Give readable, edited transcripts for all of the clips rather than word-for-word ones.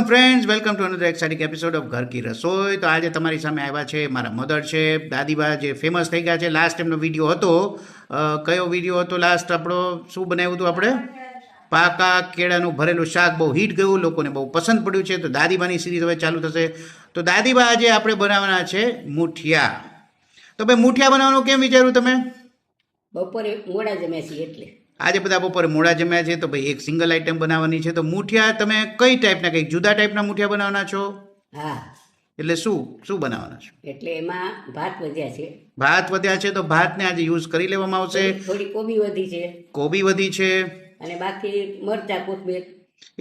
Friends, welcome to another exciting episode of ઘર કી રસોઈ. તો આજે તમારી સામે આવ્યા છે મારા મધર છે, દાદીબા જે ફેમસ થઈ ગયા છે. લાસ્ટ એમનો વિડીયો હતો, કયો વિડીયો હતો લાસ્ટ આપણો? શું બનાવ્યું હતું આપણે? પાકા કેળાનું ભરેલું શાક બહુ હિટ ગયું, લોકોને બહુ પસંદ પડ્યું છે. તો દાદીબાની સિરીઝ હવે ચાલુ થશે. તો દાદીબા આજે આપણે બનાવવાના છે મુઠિયા. તો ભાઈ મુઠિયા બનાવવાનું કેમ વિચાર્યું તમે? બપોરે મોડા જમ્યા છીએ એટલે આજે બધા બપોરે મોડા જમ્યા છે, તો ભાઈ એક સિંગલ આઈટમ બનાવવાની છે. તો મુઠિયા તમે કઈ ટાઈપના, કંઈક જુદા ટાઈપના મુઠિયા બનાવવાના છો? હા, એટલે શું શું બનાવવાના છો? એટલે એમાં ભાત વધ્યા છે. ભાત વધ્યા છે, તો ભાતને આજે યુઝ કરી લેવામાં આવશે. થોડી કોબી વધી છે કોબી વધી છે, અને બાકી મરચા કોથમીર.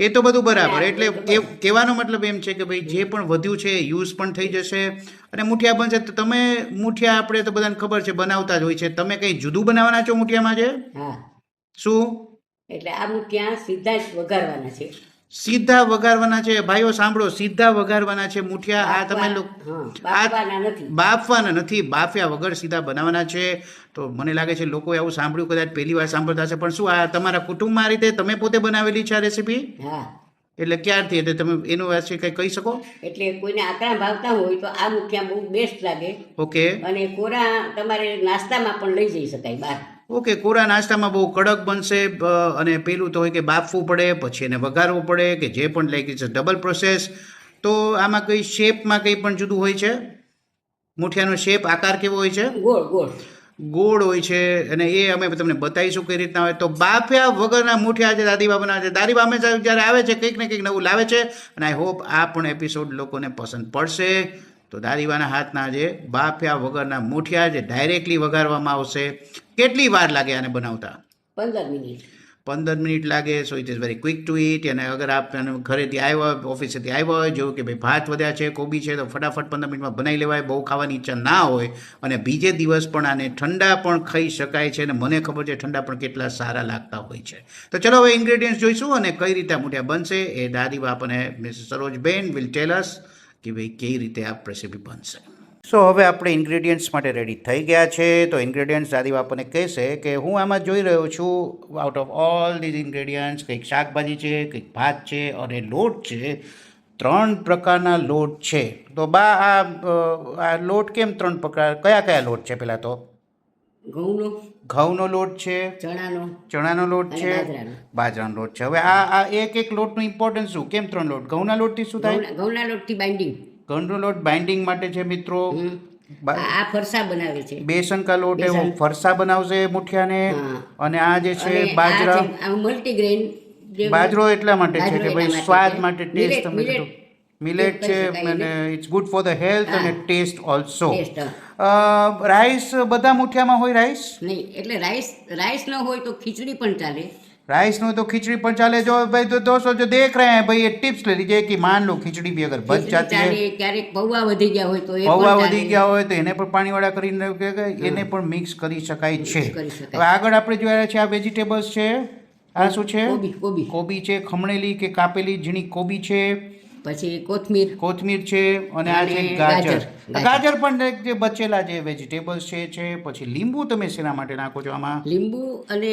એ તો બધું બરાબર. એટલે એ કહેવાનો મતલબ એમ છે કે ભાઈ જે પણ વધ્યું છે એ યુઝ પણ થઈ જશે અને મુઠિયા બનશે. તો તમે મુઠિયા આપણે તો બધાને ખબર છે બનાવતા જ હોય છે, તમે કંઈ જુદું બનાવવાના છો મુઠિયામાં? જે હા, શું? એટલે આ મુઠિયા સીધા જ વઘારવાના છે. સીધા વઘારવાના છે? ભાઈઓ સાંભળો, સીધા વઘારવાના છે મુઠિયા. આ તમે બાફવાના નથી, બાફવાના નથી, બાફ્યા વગર સીધા બનાવવાના છે. તો મને લાગે છે લોકોએ આવું સાંભળ્યું, કદાચ પહેલી વાર સાંભળતા હશે. પણ શું આ તમારા કુટુંબમાં આ રીતે તમે પોતે બનાવેલી છે આ રેસીપી? હા. એટલે ક્યારથી? એટલે તમે એનું વિશે કંઈ કહી શકો? એટલે કોઈને આકડા ભાવતા હોય તો આ મુઠિયા બહુ બેસ્ટ લાગે. ઓકે. અને કોરા તમારે નાસ્તામાં પણ લઈ જઈ શકાય બહાર. ઓકે, કોરા નાસ્તામાં બહુ કડક બનશે. અને પેલું તો હોય કે બાફવું પડે, પછી એને વઘારવું પડે, કે જે પણ લાગી છે ડબલ પ્રોસેસ. તો આમાં કઈ શેપમાં કંઈ પણ જુદું હોય છે? મુઠિયાનો શેપ, આકાર કેવો હોય છે? ગોળ ગોળ ગોળ હોય છે, અને એ અમે તમને બતાવીશું કઈ રીતના હોય. તો બાફ્યા વગરના મુઠિયા આજે દાદીબા બનાવે છે. દાદીબા હંમેશા જ્યારે આવે છે કંઈક ને કંઈક નવું લાવે છે, અને આઈ હોપ આ પણ એપિસોડ લોકોને પસંદ પડશે. તો દાદીબાના હાથના જે બાફ્યા વગરના મુઠિયા જે ડાયરેક્ટલી વઘારવામાં આવશે. કેટલી વાર લાગે આને બનાવતા? 15 મિનિટ. 15 મિનિટ લાગે. So it is very quick to eat. અને અગર આપ ઘરેથી આવ્યા હોય, ઓફિસેથી આવ્યા હોય, જેવું કે ભાઈ ભાત વધ્યા છે, કોબી છે, તો ફટાફટ 15 મિનિટમાં બનાવી લેવાય. બહુ ખાવાની ઈચ્છા ના હોય અને બીજે દિવસ પણ આને ઠંડા પણ ખાઈ શકાય છે. અને મને ખબર છે ઠંડા પણ કેટલા સારા લાગતા હોય છે. તો ચલો હવે ઇન્ગ્રેડિયન્ટ્સ જોઈશું અને કઈ રીતે મુઠિયા બનશે એ દાદીબા આપણને મિસ સરોજબેન વિલ ટેલ અસ કે ભાઈ કઈ રીતે આ રેસીપી બનશે. સો હવે આપણે ઇન્ગ્રેડિયન્ટ્સ માટે રેડી થઈ ગયા છે. તો ઇન્ગ્રેડિયન્ટ્સ દાદીબા આપણને કહેશે કે હું આમાં જોઈ રહ્યો છું out of all these ingredients કંઈક શાકભાજી છે, કંઈક ભાત છે અને લોટ છે. 3 પ્રકારના લોટ છે. તો બા આ લોટ કેમ 3 પ્રકાર? કયા કયા લોટ છે? પહેલાં તો ઘઉંનો લોટ છે, ચણાનો લોટ છે, બાજરાનો લોટ છે. હવે આ એક લોટનું ઇમ્પોર્ટન્સ શું? કેમ 3 લોટ? ઘઉંના લોટથી શું થાય? ઘઉંના લોટથી બાઇન્ડિંગ. ઘઉંનો લોટ બાઇન્ડિંગ માટે છે મિત્રો. આ ફરસા બનાવે છે. બેસન કા લોટ है वो फरसा बनावશે મુઠિયાને. અને આ જે છે બાજરા, મલ્ટીગ્રેન બાજરો એટલા માટે છે કે ભાઈ સ્વાદ માટે, ટેસ્ટ. તમે કીધું મિલેટ છે અને it's good for the health અને ટેસ્ટ ઓલ્સો. રાઈસ બધા મુઠિયામાં હોય? રાઈસ નહીં, એટલે રાઈસ ન હોય તો ખીચડી પણ ચાલે. राइस नो तो खिचड़ी पर चाले. जो भाई तो दोस्तों जो देख रहे हैं भाई ये टिप्स ले लीजिए कि मान लो खिचड़ी भी अगर बच जाती है, ક્યારેક પૌવા વધી ગયા હોય તો પૌવા વધી ગયા હોય તો એને પણ પાણીવાળા કરીને એને પણ મિક્સ કરી શકાય છે. હવે આગળ આપણે જોયા છે આ વેજીટેબલ્સ છે. આ શું છે? કોબી છે, ખમણેલી કે કાપેલી ઝીણી કોબી છે. પછી કોથમીર છે, અને આ છે ગાજર. ગાજર પણ જે બચેલા જે વેજીટેબલ્સ છે. પછી લીંબુ તમે શેના માટે નાખો છો આમાં? લીંબુ અને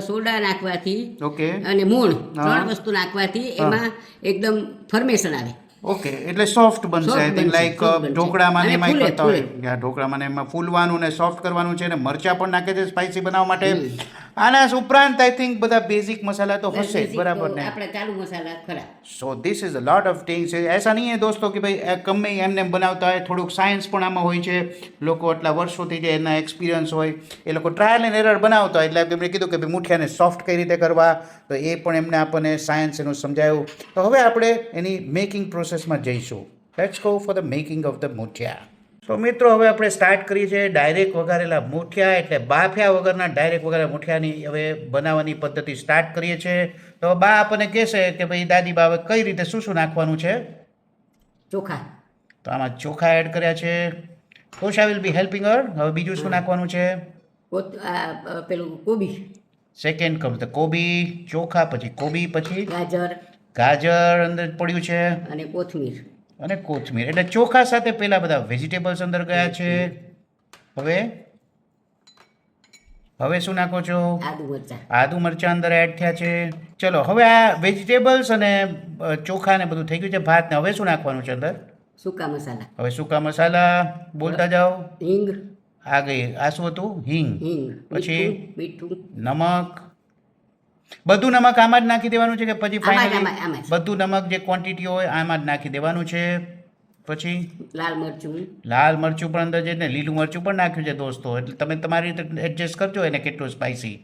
સોડા નાખવાથી, ઓકે, અને મૂળ, 3 વસ્તુ નાખવાથી એમાં એકદમ ફર્મેશન આવે. ઓકે, એટલે સોફ્ટ બનશે. આઈ થિંક લાઈક ઢોકળામાં ને એમાં કરતા હોય. ઢોકળામાં એમાં ફૂલવાનું ને સોફ્ટ કરવાનું છે. અને મરચાં પણ નાખે છે સ્પાઇસી બનાવવા માટે. આના ઉપરાંત આઈ થિંક બધા બેઝિક મસાલા તો હશે જ, બરાબર ને? આપણે ચાલુ મસાલા ખરા. So this is a lot of things. ऐसा नहीं है दोस्तों कि भाई ગમે એમને બનાવતા હોય. થોડુંક સાયન્સ પણ આમાં હોય છે. લોકો આટલા વર્ષોથી જે એના એક્સપિરિયન્સ હોય એ લોકો ટ્રાયલ એન્ડ એરર બનાવતા હોય. એટલે એમણે કીધું કે ભાઈ મુઠિયાને સોફ્ટ કઈ રીતે કરવા, તો એ પણ એમને આપણને સાયન્સ એનું સમજાયું. તો હવે આપણે એની મેકિંગ પ્રોસેસમાં જઈશું. Let's go for the making of the muthiya. તો મિત્રો હવે આપણે સ્ટાર્ટ કરીએ છીએ ડાયરેક્ટ વઘારેલા મુઠિયા, એટલે બાફ્યા વગરના ડાયરેક્ટ વઘારેલા મુઠિયાની હવે બનાવવાની પદ્ધતિ સ્ટાર્ટ કરીએ છીએ. તો બા આપણને કહેશે કે ભાઈ દાદી બા હવે કઈ રીતે શું શું નાખવાનું છે? ચોખા. તો આમાં ચોખા એડ કર્યા છે. કોશા વિલ બી હેલ્પિંગ હર. હવે બીજું શું નાખવાનું છે? પેલું કોબી. સેકન્ડ કમ્સ ધ કોબી. ચોખા, પછી કોબી, પછી ગાજર અંદર પડ્યું છે, અને કોથમીર. એટલે ચોખા સાથે પેલા બધા વેજીટેબલ્સ અંદર ગયા છે. હવે શું નાખો છો? આદુ મરચાં. આદુ મરચાં અંદર એડ થયા છે. ચલો હવે આ વેજીટેબલ્સ અને ચોખા ને બધું થઈ ગયું છે, ભાત ને. હવે શું નાખવાનું છે અંદર? સૂકા મસાલા. હવે સૂકા મસાલા બોલતા જાઓ. હિંગ. આ ગઈ. આ શું હતું? હિંગ. પછી મીઠું. નમક. બધું નમક આમાં જ નાખી દેવાનું છે કે પછી આમાં જ, ફાઇનલી આમાં જ. બધું નમક જે ક્વોન્ટિટી હોય આમાં જ નાખી દેવાનું છે? પછી લાલ મરચું. લાલ મરચું પણ અંદર છે ને લીલું મરચું પણ નાખ્યું છે દોસ્તો, એટલે તમે તમારી રીતે એડજસ્ટ કરજો એને કેટલું સ્પાઇસી.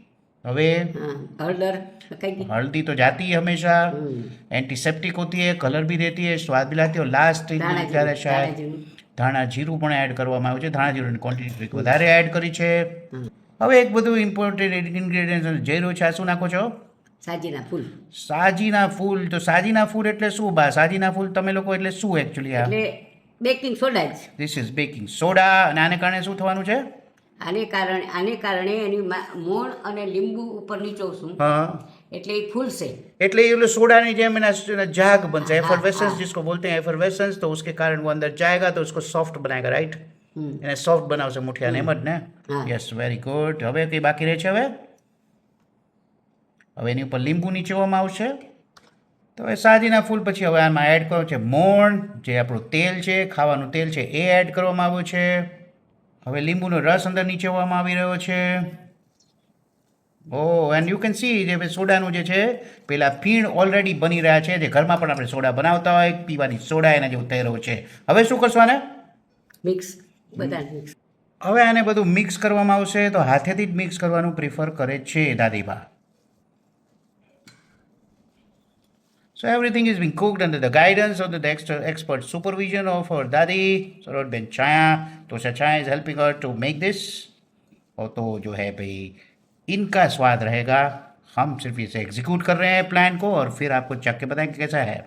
હવે हाँ, हळदर नखाएगी. हल्दी तो जाती है हमेशा, हम्म. एंटीसेप्टिक होती है, कलर भी देती है, स्वाद भी लाती है. और लास्ट धाणा જ્યારે जीરું, શાયદ धाणा जीરું. ધાણા જીરું પણ એડ કરવામાં આવ્યું છે. ધાણા જીરુંની ક્વોન્ટિટી વધારે એડ કરી છે. હવે એક બધું ઇમ્પોર્ટન્ટ ઇન્ગ્રેડિયન્ટ જઈ રહ્યું છે. આ શું નાખો છો? સાજીના ફૂલ. સાજીના ફૂલ. તો સાજીના ફૂલ એટલે શું બા? સાજીના ફૂલ તમે લોકો એટલે શું એકચ્યુઅલી? આ એટલે બેકિંગ સોડા જ. This is baking soda. અને આને કારણે શું થવાનું છે? આને કારણે એની મોણ અને લીંબુ ઉપર નીચોવશું હા, એટલે એ ફૂલશે. એટલે ये लोग सोडा नहीं जैम ना झाग बनता है, हाँ, एफरवेसेंस हाँ. जिसको बोलते हैं एफरवेसेंस. तो उसके कारण वो अंदर जाएगा तो उसको सॉफ्ट बनाएगा, राइट? એને સોફ્ટ બનાવશે મુઠિયાને, એમ જ ને? હા. Yes, very good. હવે કંઈ બાકી રહે છે? હવે એની ઉપર લીંબુ નીચોવવામાં આવશે. તો હવે સાજીના ફૂલ પછી હવે આમાં એડ કરો છે મોણ, જે આપણું તેલ છે, ખાવાનું તેલ છે, એ એડ કરવામાં આવ્યું છે. હવે લીંબુનો રસ અંદર નીચોવવામાં આવી રહ્યો છે. ઓહ, એન્ડ યુ કેન સી જે સોડાનું જે છે પેલા ફીણ ઓલરેડી બની રહ્યા છે, જે ઘરમાં પણ આપણે સોડા બનાવતા હોય, પીવાની સોડા એના જેવું થઈ રહ્યું છે. હવે શું કરશો આને? મિક્સ. બધા મિક્સ. હવે આને બધું મિક્સ કરવામાં આવશે. તો હાથેથી જ મિક્સ કરવાનું પ્રિફર કરે છે દાદીબા. So everything is being cooked under the guidance of the expert supervision of our Dadi, Sarotben Chaya. तो Chaya is helping her to make this. और तो जो है भाई इनका स्वाद रहेगा. हम सिर्फ इसे एग्जीक्यूट कर रहे हैं प्लान को और फिर आपको चख के बताएंगे कैसा है.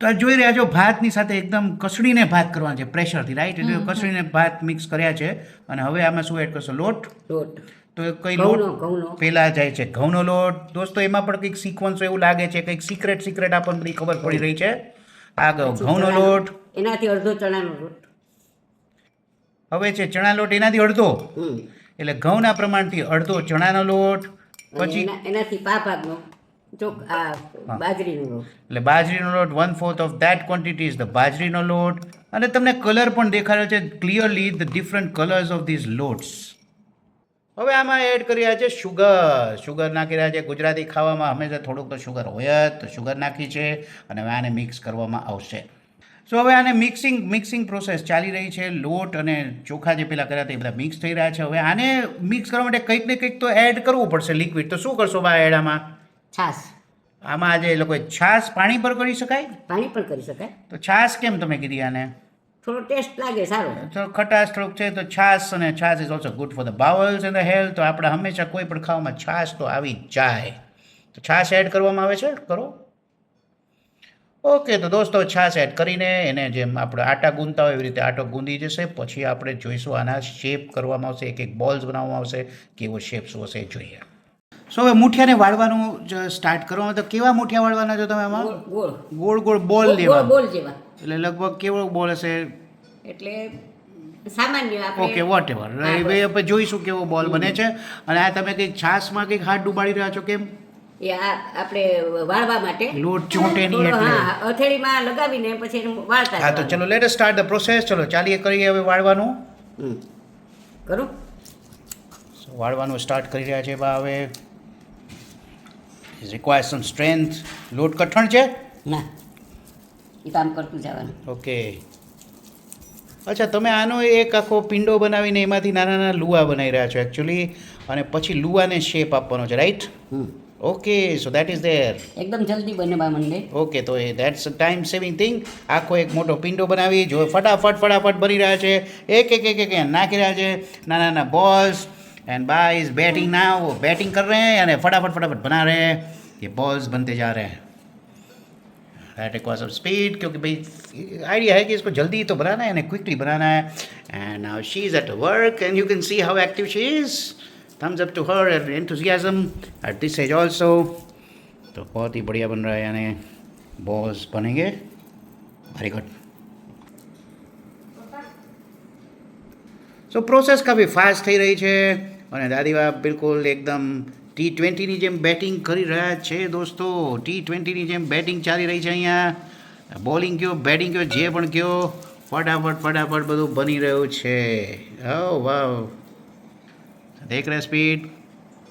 તો આ જોઈ રહ્યા છો ભાતની સાથે એકદમ કસડીને ભાત કરવાના છે પ્રેશરથી, રાઈટ? એટલે કસડીને ભાત મિક્સ કર્યા છે. અને હવે આમાં શું એડ કરશો? લોટ. તો કઈ લોટ? ઘઉંનો. પેલા જાય છે ઘઉંનો લોટ. દોસ્તો એમાં પણ કંઈક સિક્વન્સ એવું લાગે છે, કંઈક સિક્રેટ આપણને બધી ખબર પડી રહી છે. આ ઘઉંનો લોટ. એનાથી અડધો ચણાનો લોટ. હવે છે ચણા લોટ, એનાથી અડધો. એટલે ઘઉંના પ્રમાણથી અડધો ચણાનો લોટ. પછી એનાથી પા ભાગનો બાજરીનો લોટ. એટલે બાજરીનો લોટ 1/4 of that quantity is the બાજરીનો લોટ. અને તમને કલર પણ દેખાડ્યો છે clearly the different colours of this lots. હવે આમાં એડ કર્યા છે શુગર નાખી રહ્યા છે. ગુજરાતી ખાવામાં હંમેશા થોડુંક તો શુગર હોય જ, તો શુગર નાખી છે. અને હવે આને મિક્સ કરવામાં આવશે. સો હવે આને મિક્સિંગ પ્રોસેસ ચાલી રહી છે. લોટ અને ચોખા જે પેલા કર્યા હતા એ બધા મિક્સ થઈ રહ્યા છે. હવે આને મિક્સ કરવા માટે કંઈક ને કંઈક તો એડ કરવું પડશે લિક્વિડ. તો શું કરશો બા એડ આમાં? છાશ. આમાં આજે એ લોકોએ છાશ પાણી પર કરી શકાય? પાણી પણ કરી શકાય. તો છાશ કેમ તમે કીધી આને? થોડો ટેસ્ટ લાગે સારો. તો ખટાશ થોડુંક છે તો છાશ, અને chaas is also good for the bowels and the health. તો આપણે હંમેશા કોઈ પણ ખાવામાં છાશ તો આવી જ જાય. તો છાશ એડ કરવામાં આવે છે, કરો. ઓકે, તો દોસ્તો છાશ એડ કરીને એને જેમ આપણે આટા ગૂંથતા હોય એવી રીતે આટો ગૂંધી જશે. પછી આપણે જોઈશું આના શેપ કરવામાં આવશે, એક બોલ્સ બનાવવામાં આવશે. કેવો શેપ શું હશે જોઈએ. સો હવે મુઠિયાને વાળવાનું સ્ટાર્ટ કરવામાં. તો કેવા મુઠિયા વાળવાના છો તમે આમાં? ગોળ બોલ લેવા. બોલ જેવા. એટલે લગભગ કેવો બોલ હશે? એટલે સામાન્ય આપણે. Okay, whatever. આપણે જોઈશું કેવો બોલ બને છે. અને આ તમે કંઈક છાશમાં કંઈક હાથ ડુબાડી રહ્યા છો, કેમ? એ આપણે વાળવા માટે લોટ ચોંટે નહીં એટલે. હા, હથેળીમાં લગાવીને પછી એનું વાળતા. હા, તો ચલો let us start the process. ચલો ચાલીએ કરીએ હવે વાળવાનું. કરું. વાળવાનું સ્ટાર્ટ કરી રહ્યા છે બા હવે. રિક્વાયર સમ સ્ટ્રેન્થ. લોટ કઠણ છે? ના, એ કામ કરતું જવાનું. ઓકે. અચ્છા, તમે આનો એક આખો પિંડો બનાવીને એમાંથી નાના નાના લુવા બનાવી રહ્યા છો એકચ્યુઅલી, અને પછી લુવાને શેપ આપવાનો છે, right? Okay, so that is there. એકદમ જલ્દી બનવા માંડે. ઓકે, તો એ that's a time saving thing. આખો એક મોટો પિંડો બનાવી જો ફટાફટ બની રહ્યા છે. એક નાખી રહ્યા છે નાના નાના बॉल्स. एंड बा इज बैटिंग नाउ, वो बैटिंग कर रहे हैं यानी फटाफट बना रहे हैं. ये बॉल्स बनते जा रहे हैं. दैट रिक्वायर्स ऑफ स्पीड, क्योंकि भाई आइडिया है कि इसको जल्दी तो बनाना है, क्विकली बनाना है. And now she is at work and you can see how active she is. Thumbs up to her enthusiasm at this age also. तो बहुत ही बढ़िया बन रहा है, यानी बॉल्स बनेंगे. Very good. સો પ્રોસેસ કાફી ફાસ્ટ થઈ રહી છે. અને દાદીબા બિલકુલ એકદમ T20ની જેમ બેટિંગ કરી રહ્યા છે દોસ્તો. T20ની જેમ બેટિંગ ચાલી રહી છે અહીંયા. બોલિંગ કયો બેટિંગ કયો જે પણ કયો ફટાફટ બધું બની રહ્યું છે. ઓ વાવ, દેખ રહ્યા સ્પીડ.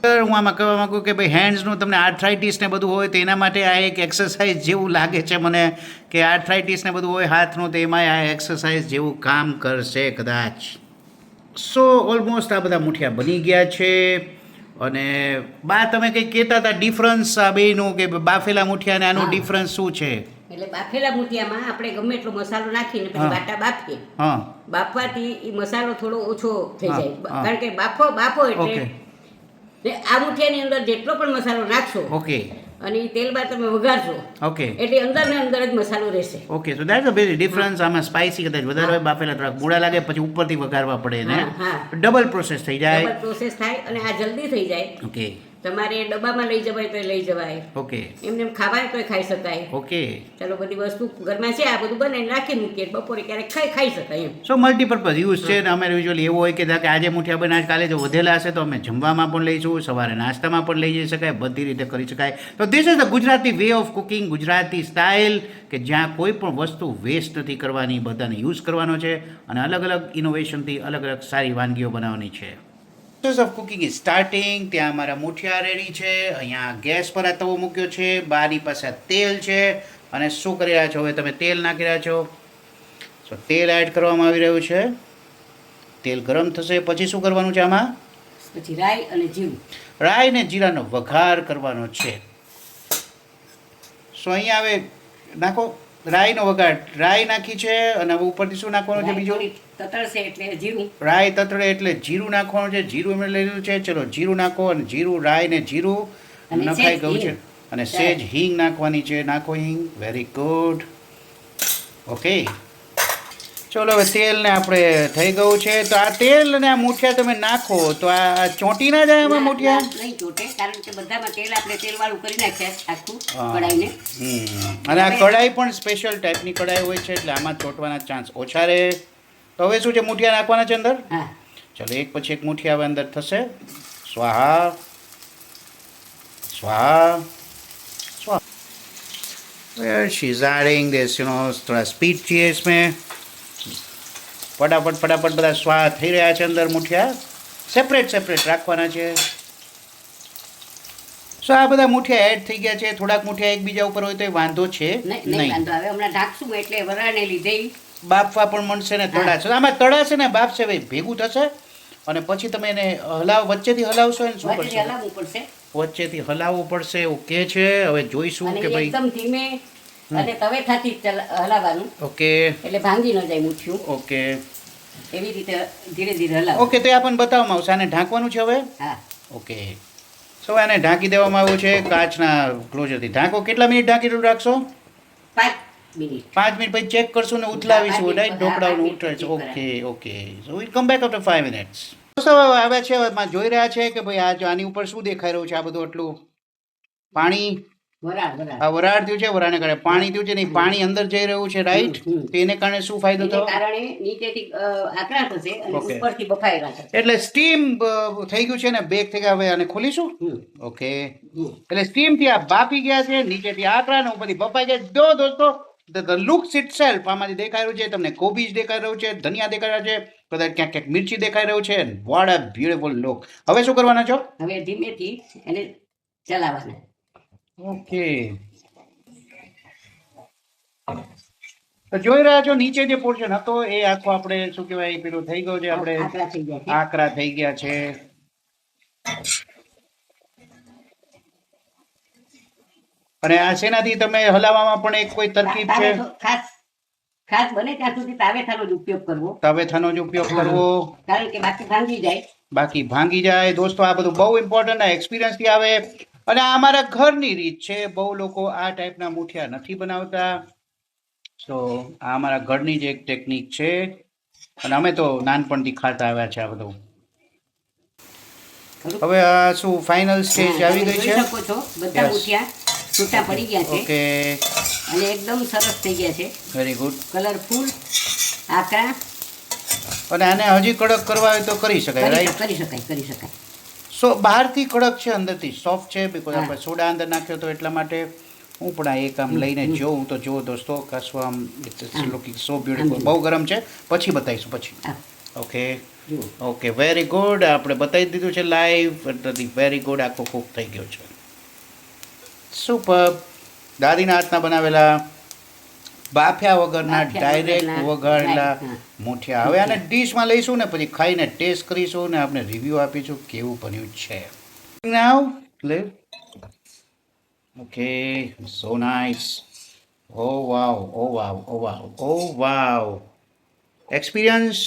હું આમાં કહેવા માગું કે ભાઈ હેન્ડ્સનું તમને આર્થરાઇટિસ ને બધું હોય તો એના માટે આ એક એક્સરસાઇઝ જેવું લાગે છે મને, કે આર્થરાઇટિસ ને બધું હોય હાથનું તો એમાંય આ એક્સરસાઇઝ જેવું કામ કરશે કદાચ. સો ઓલમોસ્ટ આ બધા મુઠિયા બની ગયા છે. અને બા તમે કંઈક કહેતા હતા ડિફરન્સ આ બેયનું, કે બાફેલા મુઠિયા અને આનું ડિફરન્સ શું છે? એટલે બાફેલા મૂઠિયામાં આપણે ગમે એટલો મસાલો નાખીને પછી બાટા બાફીએ. હા, બાફવાથી એ મસાલો થોડો ઓછો થઈ હા, જાય, હા. કારણ કે બાફો એટલે ઓકે આ મૂઠિયાની અંદર જેટલો પણ મસાલો નાખશો ઓકે અને એ તેલમાં તમે વઘારશો ઓકે એટલે અંદર ને અંદર જ મસાલો રહેશે. Okay. So that's a very difference. આમાં સ્પાઇસી કદાચ વધારે હોય, બાફેલા થોડાક મૂળા લાગે, પછી ઉપરથી વઘારવા પડે ને, હા, હા. ડબલ પ્રોસેસ થઈ જાય. ડબલ પ્રોસેસ થાય અને આ જલ્દી થઈ જાય. ઓકે તમારે ડબ્બામાં લઈ જવાય તો લઈ જવાય, ઓકે એમને એમ ખાવાય તો ખાઈ શકાય. ઓકે. ચાલો બધી વસ્તુ ઘરમાં છે, આ બધું બનાવીને રાખી મૂકીએ, બપોરે ક્યારેક ખાઈ શકાય એમ. સો મલ્ટીપર્પઝ યુઝ છે. ને અમે યુઝ્યુઅલી એવું હોય કે આજે મુઠિયા બનાવે, કાલે જો વધેલા હશે તો અમે જમવામાં પણ લઈશું, સવારે નાસ્તામાં પણ લઈ જઈ શકાય, બધી રીતે કરી શકાય. તો this is the Gujarati way of cooking, Gujarati style, કે જ્યાં કોઈ પણ વસ્તુ વેસ્ટ નથી કરવાની, બધાને યુઝ કરવાનો છે અને અલગ અલગ ઇનોવેશનથી અલગ અલગ સારી વાનગીઓ બનાવવાની છે. Process of cooking is starting. ત્યાં અમારા મુઠિયા રેડી છે. અહીંયા ગેસ પર આ તવો મૂક્યો છે, બાની પાસે આ તેલ છે. અને શું કરી રહ્યા છો? હવે તમે તેલ નાખી રહ્યા છો. સો તેલ એડ કરવામાં આવી રહ્યું છે. તેલ ગરમ થશે પછી શું કરવાનું છે આમાં? પછી રાઈ અને જીરું. રાઈ ને જીરાનો વઘાર કરવાનો છે. સો અહીંયા હવે નાખો રાઈનો વઘાર. રાઈ નાખી છે અને હવે ઉપરથી શું નાખવાનું છે બીજું? તતળશે એટલે જીરું. રાઈ તતળે એટલે જીરું નાખવાનું છે. જીરું એમણે લઈ લીધું છે. ચલો જીરું નાખો. અને જીરું, રાઈ ને જીરું અને નખાઈ સહેજ ગયું છે. હિંગ. અને સેજ હિંગ નાખવાની છે. નાખો હિંગ. Very good. ઓકે, ચલો હવે તેલ ને આપણે થઈ ગયું છે. તો આ તેલ અને આ મુઠિયા તમે નાખો તો આ ચોંટી ના જાય એમાં મુઠિયા? નહીં ચોટે, કારણ કે બધામાં તેલ આપણે તેલવાળું કરી નાખ્યા આખું કઢાઈને. અને આ કઢાઈ પણ સ્પેશિયલ ટાઈપની કઢાઈ હોય છે, એટલે આમાં ચોંટવાના ચાન્સ ઓછા રહે. તો હવે શું છે, મુઠિયા નાખવાના છે અંદર? હા, ચલો એક પછી એક મુઠિયા હવે અંદર થશે. સ્વાહા સ્વાહા સ્વાહા. शी इज एडिंग दिस, थोड़ा स्पीड चाहिए इसमें. ફટાફટ બધા સ્વાદ થઈ રહ્યા છે અંદર. મુઠિયા સેપરેટ રાખવાના છે. સો આ બધા મુઠિયા એડ થઈ ગયા છે. થોડાક મુઠિયા એકબીજા ઉપર હોય તો એ વાંધો છે નહીં વાંધો. હવે હમણાં ઢાંકશું એટલે વરાળને લીધે બાફવા પણ મળશે ને તળાશે. આમાં તળાશે ને બાફશે ભાઈ ભેગું થશે. અને પછી તમે એને વચ્ચેથી હલાવશો ને શું વચ્ચેથી કરશો? હલાવવું પડશે. વચ્ચેથી હલાવવું પડશે. ઓકે છે. હવે જોઈશું અને કે ભાઈ. એકદમ ધીમે અને તવેથાથી હલાવવાનું, ઓકે એટલે ભાંગી ન જાય મુઠિયું. ઓકે એવી રીતે ધીરે ધીરે હલાવો. ઓકે. તો એ આપણને બતાવવામાં આવશે. આને ઢાંકવાનું છે હવે. હા, ઓકે. સો આને ઢાંકી દેવામાં આવ્યું છે કાચના ક્લોઝરથી. ઢાંકો. કેટલા મિનિટ ઢાંકી રાખશો? 5 મિનિટ. 5 મિનિટ પછી ચેક કરશું ને ઉથલાવીશું. 5 રાઈટ, મિનિટ, ઢોકળાનું 5 ઉઠે છે. Minute okay okay. So will come back after 5 minutes. દોસ્તો હવે આવ્યા છે. હવે જોઈ રહ્યા છે કે ભાઈ આની ઉપર શું દેખાઈ રહ્યું છે? આ બધું આટલું પાણી, વરાળ આ વરાળ થયું છે. વરાળને કારણે પાણી થયું છે ને, પાણી અંદર જઈ રહ્યું છે. રાઈટ. તો એને કારણે શું ફાયદો એને થયો? કારણે નીચેથી આકરા થશે અને Okay. ઉપરથી બફાયેલા થશે. એટલે સ્ટીમ થઈ ગયું છે ને, બેક થઈ ગયા. હવે આને ખોલીશું. ઓકે. એટલે સ્ટીમ થી આ બાફી ગયા છે, નીચેથી આકરા ને ઉપરથી બફાઈ ગયા. જો દોસ્તો ધ લુક્સ ઇટસેલ્ફ આમાંથી દેખાઈ રહ્યું છે તમને. કોબીજ દેખાઈ રહ્યું છે, ધનિયા દેખાઈ રહ્યા છે, કદાચ ક્યાંક ક્યાંક મિર્ચી દેખાઈ રહ્યું છે. What a beautiful look. હવે શું કરવાના છો? હવે ધીમેથી એને ચલાવવાના. ઓકે. તો જોઈ રહ્યા છો નીચે જે પોર્શન હતો એ આખો આપણે શું કહેવાય પેલું થઈ ગયો છે. આપણે આકરા થઈ ગયા છે. આકરા થઈ ગયા છે. અને આ શેનાથી તમે હલાવવામાં પણ એક કોઈ તરકીબ છે? ખાસ બને ત્યાં સુધી તાવેથાનો જ ઉપયોગ કરવો, તવેથાનો જ ઉપયોગ કરવો, કારણ કે બાકી ભાંગી જાય. બાકી ભાંગી જાય. દોસ્તો આ બધું બહુ ઇમ્પોર્ટન્ટ આ એક્સપિરિયન્સથી આવે. અને આ અમારા ઘરની રીત છે. બહુ લોકો આ ટાઈપના મુઠિયા નથી બનાવતા. તો આ અમારા ઘરની જ એક ટેકનિક છે અને અમે તો નાનપણથી ખાતા આવ્યા છે આ બધું. હવે આ શું ફાઇનલ સ્ટેજ આવી ગઈ છે? જોઈ શકો છો બધા Yes. મુઠિયા છૂટા પડી ગયા છે ઓકે. અને એકદમ સરસ થઈ ગયા છે, વેરી ગુડ. કલરફુલ, આકરા. અને આને હજી કડક કરવા હોય તો કરી શકાય, રાઈટ? કરી શકાય. સો બહારથી કડક છે અંદરથી સોફ્ટ છે બિકોઝ હા. આપણે સોડા અંદર નાખ્યો તો એટલા માટે હું પણ આ એક આમ લઈને જોઉં તો જુઓ દોસ્તો કશું આમ ઇટ્સ આમ. લુકિંગ સો આમ બ્યુટીફુલ જુઓ. બહુ ગરમ છે પછી બતાવીશું પછી આ ઓકે જુઓ. ઓકે વેરી ગુડ આપણે બતાવી દીધું છે લાઈવ એટલે વેરી ગુડ આખો કૂક થઈ ગયો છે સુપર દાદીના હાથના બનાવેલા બાફ્યા વગરના બાફ્યા ડાયરેક્ટ વગરના વઘારેલા direct, હા. મૂઠિયા હવે આને ડીશમાં લઈશું ને પછી ખાઈને ટેસ્ટ કરીશું ને આપણે રિવ્યૂ આપીશું કેવું બન્યું છે નાવ લે okay so nice oh wow oh wow oh wow oh wow experience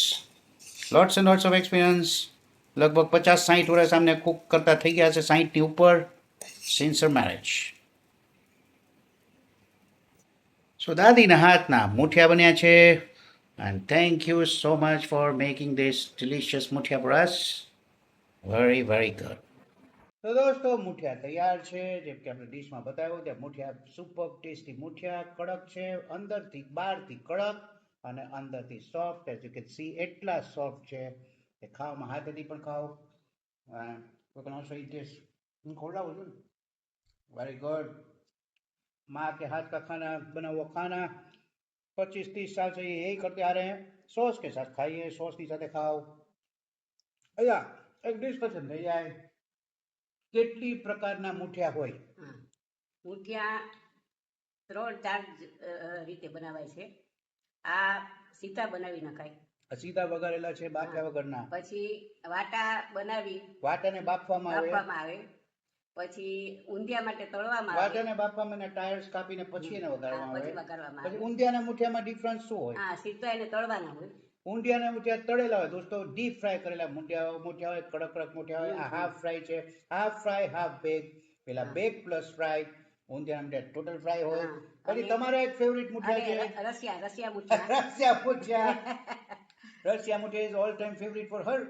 lots and lots of experience લગભગ 50-60 વર્ષ આમને કુક કરતા થઈ ગયા છે 60ની ઉપર સિન્સ મેરેજ સો દાદીના હાથના મૂઠિયા બન્યા છે and thank you so much for making this delicious muthia for us very very good તો દોસ્તો મૂઠિયા તૈયાર છે જેમ કે આપણે ડીશમાં બતાવ્યું ત્યાં મૂઠિયા સુપર ટેસ્ટી મૂઠિયા કડક છે અંદરથી બહારથી કડક અને અંદરથી soft as you can see એટલા સોફ્ટ છે કે ખાવામાં હાથેથી પણ ખાઓ કોઈ પણ ઓલસો ઇટ ઇઝ હું ખવડાવું છું ને વેરી ગુડ माँ के हाथ का खाना बना हुआ खाना 25-30 साल से यही करते आ रहे हैं सॉस के साथ खाइए सॉस की साथ खाओ अया एक ડિસ્કશન થઈ જાય કેટલી પ્રકારના મૂઠિયા હોય હા. મૂઠિયા 3-4 રીતે બનાવાય છે. આ સીધા બનાવી નખાય. સીધા વઘારેલા છે બાફ્યા વગરના પછી વાટા બનાવી વાટાને બાફવામાં આવે બાફવામાં આવે. પછી ઊંધિયા માટે તળવામાં આવે. વાટાને બાફવામાં અને ટાયર્સ કાપીને પછી એને હા, વઘારવામાં પછી આવે વઘારવામાં પછી આવે. ઊંધિયાના મૂઠિયામાં ડિફરન્સ શું હોય હા, સીધા એને તળવાના હોય. ઊંધિયાના મૂઠિયા તળેલા હોય દોસ્તો ડીપ ફ્રાય કરેલા મૂઠિયા હોય કડક કડક મૂઠિયા હોય આ હાફ ફ્રાય છે હાફ ફ્રાય હાફ બેક પેલા હા. બેક પ્લસ ફ્રાય ઊંધિયાના મૂઠિયા ટોટલ ફ્રાય હોય હા. પછી અને- તમારા એક ફેવરિટ અને મૂઠિયા છે રસિયા મૂઠિયા. રસિયા મૂઠિયા રસિયા muthia is all time favourite for her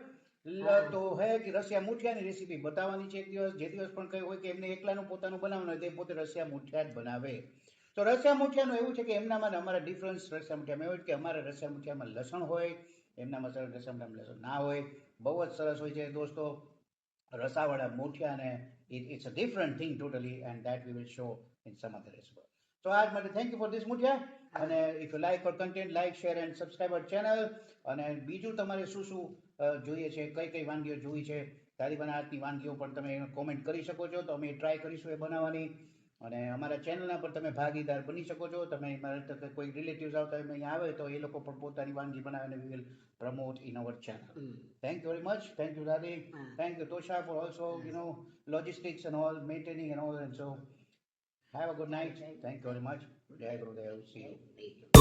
હા. તો હે કે રસિયા મૂઠિયાની રેસીપી બતાવવાની છે એક દિવસ જે દિવસ પણ કઈ હોય કે એમને એકલાનું પોતાનું બનાવવાનું હોય તે પોતે રસિયા મૂઠિયા જ બનાવે તો રસિયા મૂઠિયાનું એવું છે કે એમનામાં ને અમારા ડિફરન્સ રસિયા મૂઠિયામાં એવું છે કે અમારા રસિયા મૂઠિયામાં લસણ હોય એમનામાં રસિયા મૂઠિયામાં લસણ ના હોય બહુ જ સરસ હોય છે દોસ્તો રસાવાળા મૂઠિયા ને it's a different thing totally and that we will show in some other as well તો આજ માટે થેન્ક યુ ફોર ધીસ મૂઠિયા અને if you like our content like share and subscribe our channel અને બીજું તમારે શું શું જોઈએ છે કઈ કઈ વાનગીઓ જોઈ છે તારીબાના હાથની વાનગીઓ પણ તમે કોમેન્ટ કરી શકો છો તો અમે ટ્રાય કરીશું એ બનાવવાની અને અમારા ચેનલના પર તમે ભાગીદાર બની શકો છો તમે મારા કોઈ રિલેટિવ્સ આવતા હોય અહીંયા આવે તો એ લોકો પણ પોતાની વાનગી બનાવીને we will promote in our channel thank you very much thank you દાદી thank you Tosha for also logistics and all maintaining and all and so have a good night thank you very much jai gurudev see you